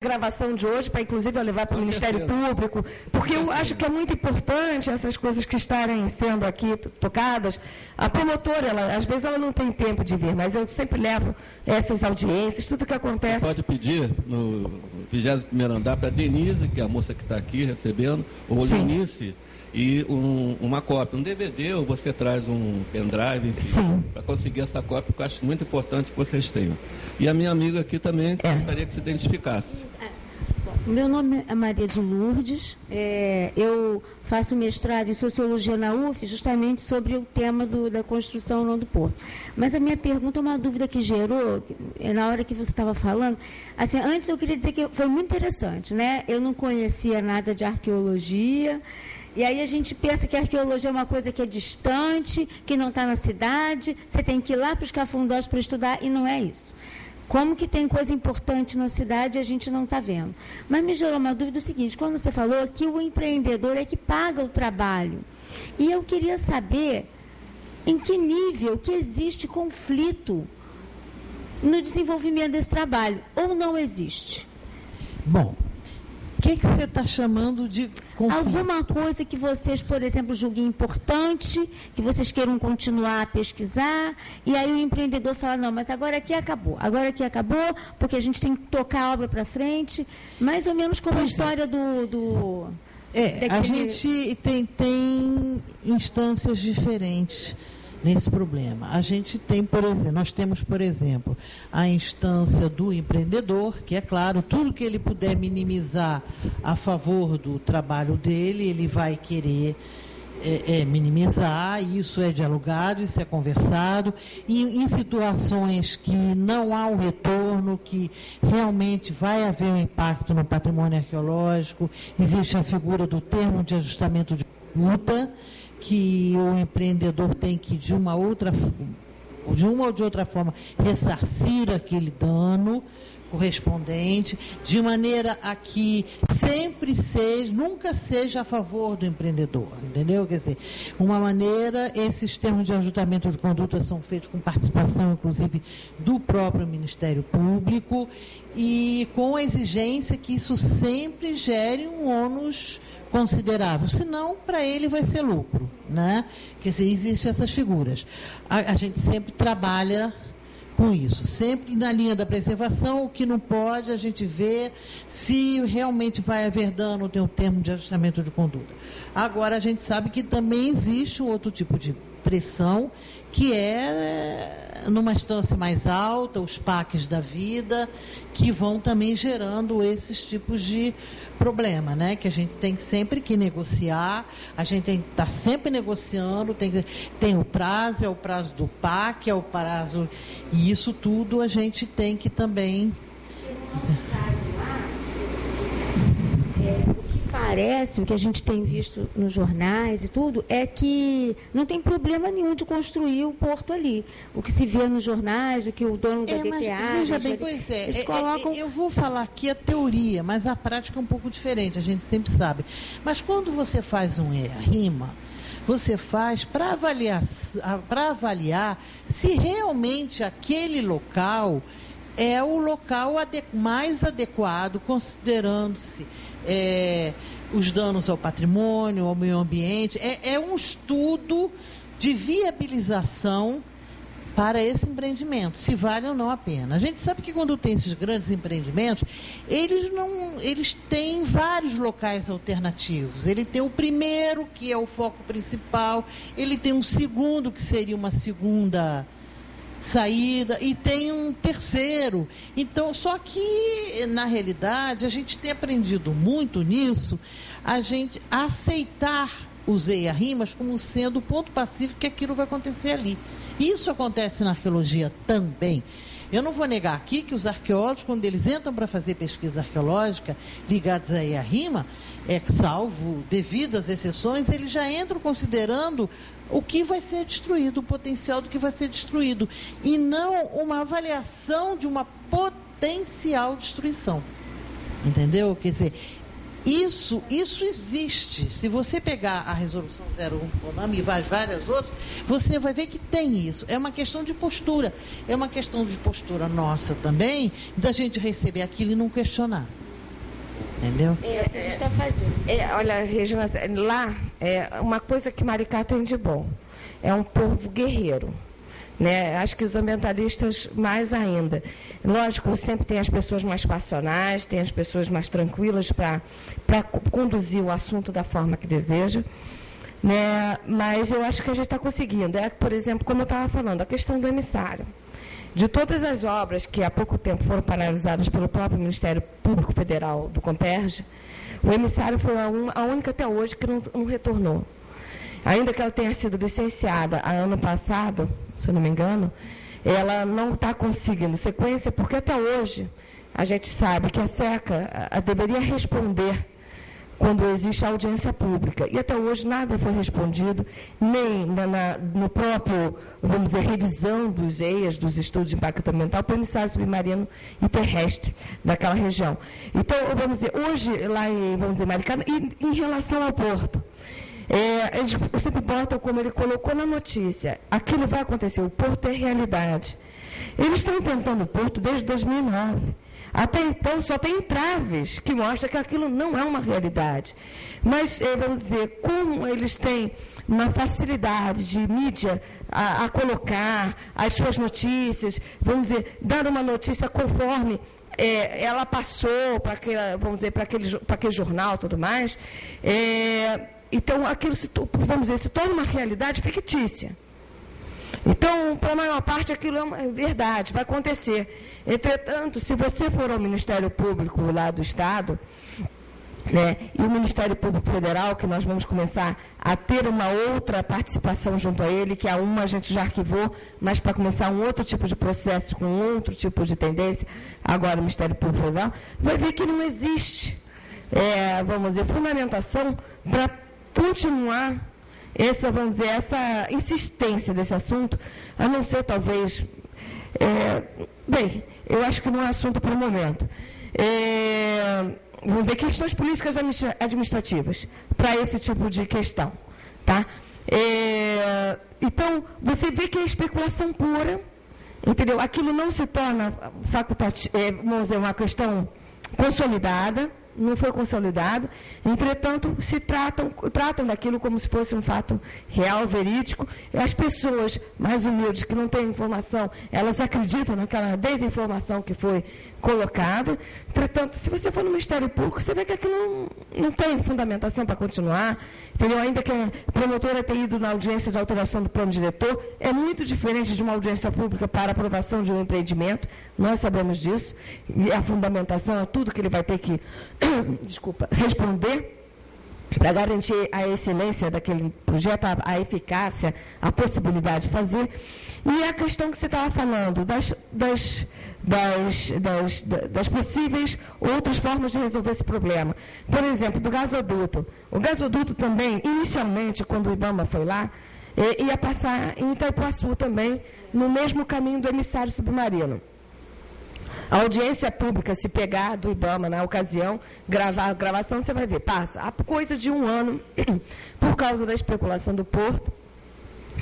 gravação de hoje, para inclusive eu levar para o Ministério Público, porque eu acho que é muito importante essas coisas que estarem sendo aqui tocadas. A promotora, às vezes ela não tem tempo de vir, mas eu sempre levo essas audiências, tudo que acontece. Você pode pedir no 21º andar para a Denise, que é a moça que está aqui recebendo, ou Lenice, e uma cópia, um DVD, ou você traz um pendrive, enfim, para conseguir essa cópia, porque eu acho muito importante que vocês tenham. E a minha amiga aqui também gostaria que se identificasse. Meu nome é Maria de Lourdes, eu faço mestrado em Sociologia na UF, justamente sobre o tema da construção não do porto. Mas a minha pergunta é uma dúvida que gerou, na hora que você estava falando. Assim, antes eu queria dizer que foi muito interessante, né? Eu não conhecia nada de arqueologia, e aí a gente pensa que a arqueologia é uma coisa que é distante, que não está na cidade, você tem que ir lá para os cafundós para estudar, e não é isso. Como que tem coisa importante na cidade e a gente não está vendo. Mas me gerou uma dúvida o seguinte, quando você falou que o empreendedor é que paga o trabalho. E eu queria saber em que nível que existe conflito no desenvolvimento desse trabalho, ou não existe? Bom, o que você está chamando de conflito? Alguma coisa que vocês, por exemplo, julguem importante, que vocês queiram continuar a pesquisar, e aí o empreendedor fala, não, mas agora aqui acabou, porque a gente tem que tocar a obra para frente, mais ou menos como a história A gente tem instâncias diferentes nesse problema. A gente tem, nós temos, por exemplo, a instância do empreendedor, que é claro, tudo que ele puder minimizar a favor do trabalho dele, ele vai querer minimizar, isso é dialogado, isso é conversado, e em situações que não há um retorno, que realmente vai haver um impacto no patrimônio arqueológico, existe a figura do termo de ajustamento de conduta, que o empreendedor tem que, de uma ou de outra forma, ressarcir aquele dano correspondente, de maneira a que nunca seja a favor do empreendedor, entendeu? Quer dizer, esses termos de ajustamento de conduta são feitos com participação, inclusive, do próprio Ministério Público, e com a exigência que isso sempre gere um ônus considerável, senão para ele vai ser lucro, né? Quer dizer, existem essas figuras. A gente sempre trabalha com isso, sempre na linha da preservação, o que não pode, a gente vê se realmente vai haver dano, tem um termo de ajustamento de conduta. Agora, a gente sabe que também existe um outro tipo de pressão, que é numa instância mais alta, os PACs da vida, que vão também gerando esses tipos de problema, né? Que a gente tem sempre que negociar, a gente tem que estar sempre negociando, tem o prazo, é o prazo do PAC, é o prazo, e isso tudo a gente tem que também... Parece, o que a gente tem visto nos jornais e tudo, é que não tem problema nenhum de construir o porto ali. O que se vê nos jornais, o que o dono da DTA... Veja bem, eles colocam... Eu vou falar aqui a teoria, mas a prática é um pouco diferente, a gente sempre sabe. Mas quando você faz um EA-RIMA, você faz para avaliar se realmente aquele local é o local mais adequado, considerando-se os danos ao patrimônio, ao meio ambiente. É um estudo de viabilização para esse empreendimento, se vale ou não a pena. A gente sabe que quando tem esses grandes empreendimentos, eles têm vários locais alternativos. Ele tem o primeiro, que é o foco principal, ele tem um segundo, que seria uma segunda saída, e tem um terceiro. Então, só que, na realidade, a gente tem aprendido muito nisso, a gente aceitar os EA-RIMAs como sendo o ponto pacífico que aquilo vai acontecer ali. Isso acontece na arqueologia também. Eu não vou negar aqui que os arqueólogos, quando eles entram para fazer pesquisa arqueológica ligados a EA-RIMA, salvo devidas exceções, eles já entram considerando o que vai ser destruído, o potencial do que vai ser destruído, e não uma avaliação de uma potencial destruição. Entendeu? Quer dizer, isso existe. Se você pegar a Resolução 01 e várias outras, você vai ver que tem isso. É uma questão de postura. É uma questão de postura nossa também, da gente receber aquilo e não questionar. Entendeu? É o que a gente está fazendo. Olha, Regina, lá, uma coisa que Maricá tem de bom, é um povo guerreiro. Né? Acho que os ambientalistas mais ainda. Lógico, sempre tem as pessoas mais passionais, tem as pessoas mais tranquilas para conduzir o assunto da forma que deseja. Né? Mas eu acho que a gente está conseguindo. Por exemplo, como eu estava falando, a questão do emissário. De todas as obras que há pouco tempo foram paralisadas pelo próprio Ministério Público Federal do Comperj, o emissário foi a única até hoje que não retornou. Ainda que ela tenha sido licenciada ano passado, se eu não me engano, ela não está conseguindo sequência, porque até hoje a gente sabe que a SECA deveria responder quando existe audiência pública. E até hoje nada foi respondido, nem no próprio, vamos dizer, revisão dos EIAs, dos estudos de impacto ambiental, para o emissário submarino e terrestre daquela região. Então, vamos dizer, hoje, lá em, vamos dizer, Maricana, e em relação ao porto, eles sempre botam, como ele colocou na notícia, aquilo vai acontecer, o porto é realidade. Eles estão tentando o porto desde 2009. Até então, só tem entraves que mostram que aquilo não é uma realidade. Mas, vamos dizer, como eles têm uma facilidade de mídia a colocar as suas notícias, vamos dizer, dar uma notícia conforme ela passou para aquele jornal e tudo mais, então, aquilo vamos dizer, se torna uma realidade fictícia. Então, para a maior parte, aquilo é verdade, vai acontecer. Entretanto, se você for ao Ministério Público lá do Estado, né, e o Ministério Público Federal, que nós vamos começar a ter uma outra participação junto a ele, que a gente já arquivou, mas para começar um outro tipo de processo, com outro tipo de tendência, agora o Ministério Público Federal, vai ver que não existe, vamos dizer, fundamentação para continuar essa insistência desse assunto, a não ser talvez, bem, eu acho que não é assunto para o momento. Vamos dizer, questões políticas administrativas para esse tipo de questão, tá? Então, você vê que é especulação pura, entendeu? Aquilo não se torna vamos dizer, uma questão consolidada, não foi consolidado, entretanto, se tratam daquilo como se fosse um fato real, verídico. As pessoas mais humildes, que não têm informação, elas acreditam naquela desinformação que foi colocada. Entretanto, se você for no Ministério Público, você vê que aquilo não tem fundamentação para continuar, entendeu? Ainda que a promotora tenha ido na audiência de alteração do plano diretor, é muito diferente de uma audiência pública para aprovação de um empreendimento, nós sabemos disso, e a fundamentação é tudo que ele vai ter que responder para garantir a excelência daquele projeto, a eficácia, a possibilidade de fazer. E a questão que você estava falando, das possíveis outras formas de resolver esse problema. Por exemplo, do gasoduto. O gasoduto também, inicialmente, quando o IBAMA foi lá, ia passar em Itaipuaçu também, no mesmo caminho do emissário submarino. A audiência pública, se pegar do IBAMA na ocasião, a gravação, você vai ver, passa há coisa de 1 ano, por causa da especulação do porto,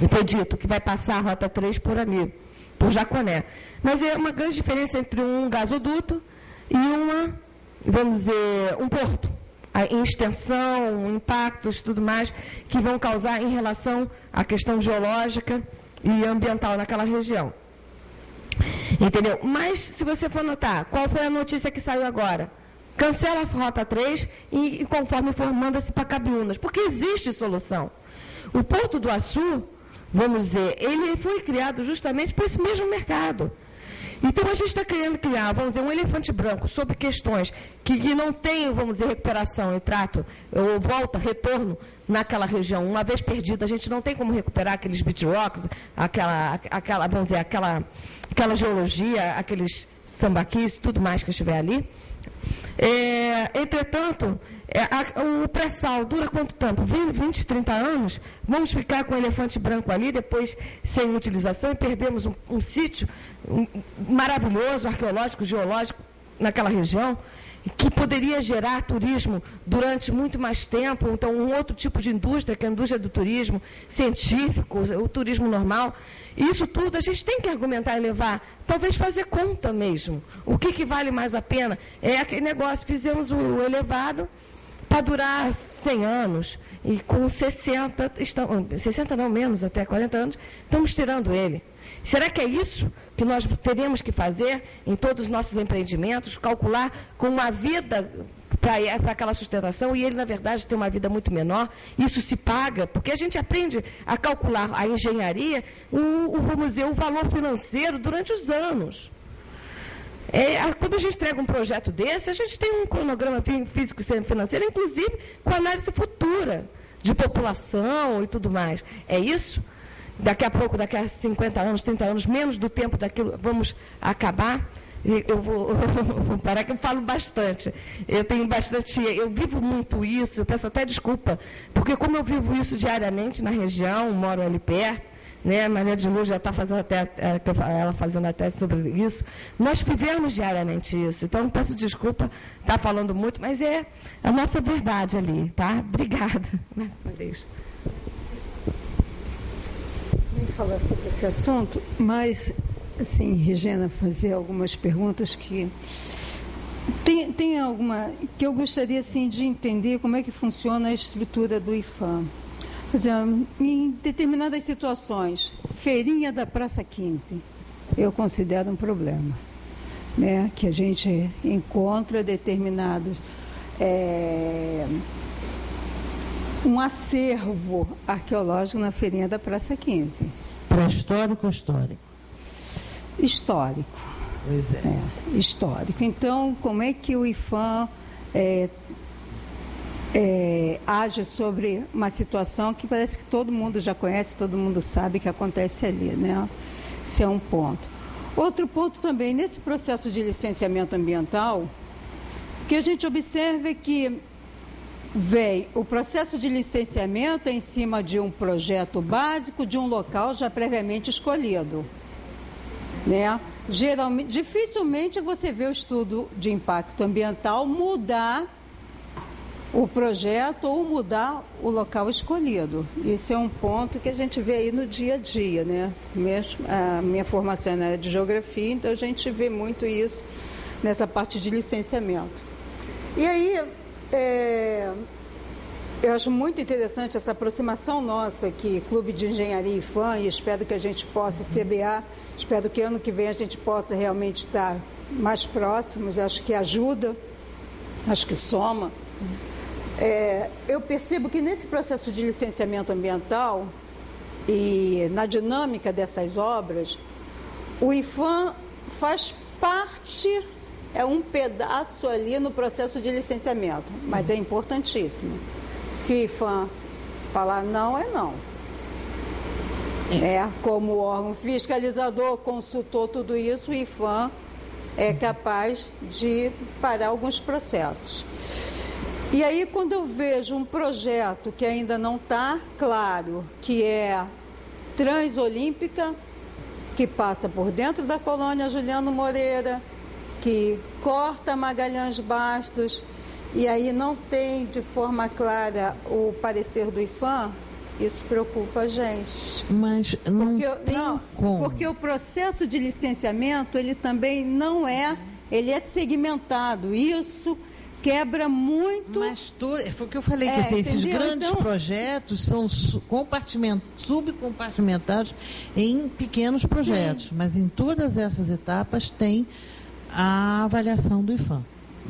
e foi dito que vai passar a Rota 3 por ali, por Jaconé. Mas é uma grande diferença entre um gasoduto e vamos dizer, um porto, em extensão, impactos, tudo mais, que vão causar em relação à questão geológica e ambiental naquela região. Entendeu? Mas, se você for notar, qual foi a notícia que saiu agora? Cancela a Rota 3 e conforme for, manda-se para Cabiúnas, porque existe solução. O Porto do Açu, vamos dizer, ele foi criado justamente para esse mesmo mercado. Então, a gente está querendo criar, vamos dizer, um elefante branco sobre questões que não tem, vamos dizer, recuperação e trato, ou retorno naquela região. Uma vez perdido, a gente não tem como recuperar aqueles beach rocks, vamos dizer, aquela geologia, aqueles sambaquis, tudo mais que estiver ali. Entretanto, o pré-sal dura quanto tempo? 20, 30 anos? Vamos ficar com o elefante branco ali, depois sem utilização, e perdemos um sítio maravilhoso, arqueológico, geológico, naquela região. que poderia gerar turismo durante muito mais tempo, então um outro tipo de indústria, que é a indústria do turismo científico, o turismo normal. Isso tudo a gente tem que argumentar e levar, talvez fazer conta mesmo. O que vale mais a pena? É aquele negócio, fizemos o elevado para durar 100 anos, e com 60 não, menos, até 40 anos, estamos tirando ele. Será que é isso que nós teremos que fazer em todos os nossos empreendimentos, calcular com uma vida para aquela sustentação, e ele, na verdade, tem uma vida muito menor? Isso se paga, porque a gente aprende a calcular a engenharia, vamos dizer, o valor financeiro durante os anos. Quando a gente entrega um projeto desse, a gente tem um cronograma físico e financeiro, inclusive com análise futura de população e tudo mais. É isso? Daqui a pouco, daqui a 50 anos, 30 anos, menos do tempo daquilo, vamos acabar. Eu vou parar que eu falo bastante. Eu vivo muito isso, eu peço até desculpa, porque como eu vivo isso diariamente na região, moro ali perto, né? A Maria de Luz já está fazendo ela fazendo a tese sobre isso. Nós vivemos diariamente isso. Então, peço desculpa estar falando muito, mas é a nossa verdade ali, tá? Obrigada. Mais uma vez. Falar sobre esse assunto, mas, assim, Regina, fazer algumas perguntas que tem alguma que eu gostaria, assim, de entender como é que funciona a estrutura do IPHAN. Por exemplo, em determinadas situações, feirinha da Praça 15, eu considero um problema, né? Que a gente encontra determinados um acervo arqueológico na feirinha da Praça 15. Pré-histórico ou histórico? Histórico. Pois é. Histórico. Então, como é que o IPHAN age sobre uma situação que parece que todo mundo já conhece, todo mundo sabe que acontece ali, né? Esse é um ponto. Outro ponto também, nesse processo de licenciamento ambiental, que a gente observa é que vem o processo de licenciamento em cima de um projeto básico de um local já previamente escolhido, né? Geralmente, dificilmente você vê o estudo de impacto ambiental mudar o projeto ou mudar o local escolhido. Esse é um ponto que a gente vê aí no dia a dia, né? Mesmo a minha formação é na área de geografia, então a gente vê muito isso nessa parte de licenciamento. E aí, eu acho muito interessante essa aproximação nossa aqui, Clube de Engenharia e IPHAN, e espero que a gente possa, CBA, espero que ano que vem a gente possa realmente estar mais próximos, acho que ajuda, acho que soma. Eu percebo que nesse processo de licenciamento ambiental e na dinâmica dessas obras, o IPHAN faz parte, é um pedaço ali no processo de licenciamento, mas é importantíssimo. Se o IPHAN falar não, é não. Como órgão fiscalizador, consultor, tudo isso, o IPHAN é capaz de parar alguns processos. E aí, quando eu vejo um projeto que ainda não está claro, que é Transolímpica, que passa por dentro da colônia Juliano Moreira, que corta Magalhães Bastos, e aí não tem de forma clara o parecer do IPHAN, isso preocupa a gente. Mas como. Porque o processo de licenciamento, ele também não ele é segmentado. Isso quebra muito. Mas foi o que eu falei, que esses grandes projetos são subcompartimentados em pequenos projetos, sim, mas em todas essas etapas tem a avaliação do IPHAN.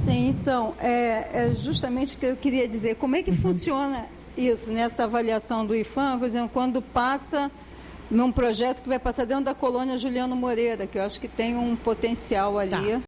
Sim, então, é justamente o que eu queria dizer. Como é que funciona isso, nessa avaliação do IPHAN, por exemplo, quando passa num projeto que vai passar dentro da colônia Juliano Moreira, que eu acho que tem um potencial ali. Tá.